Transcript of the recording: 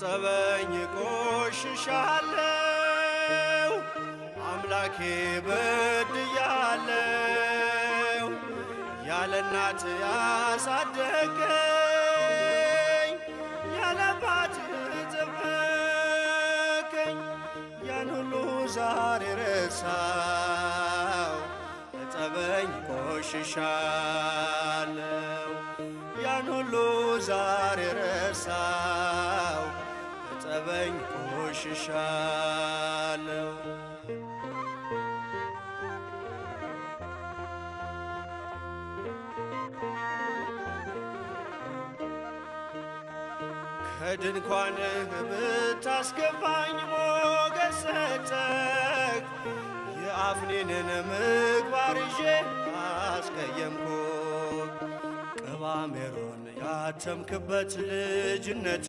እጠበኝ ቆሽሻለሁ አምላኬ በድያለሁ ያለ እናት ያሳደገኝ ያለ አባት የጠበቀኝ ያን ሁሉ ዛሬ ረሳው እጠበኝ ቆሽሻለሁ ያን ሁሉ ዛሬ ረሳው እጠበኝ ቆሽሻለሁ ከድንኳንህ ብታስገባኝ ሞገስ ሰጠህ የአፍኒንን ምግባር ይዤ አስቀየምኩህ ቅባ ሜሮን ያተምክበት ልጅነት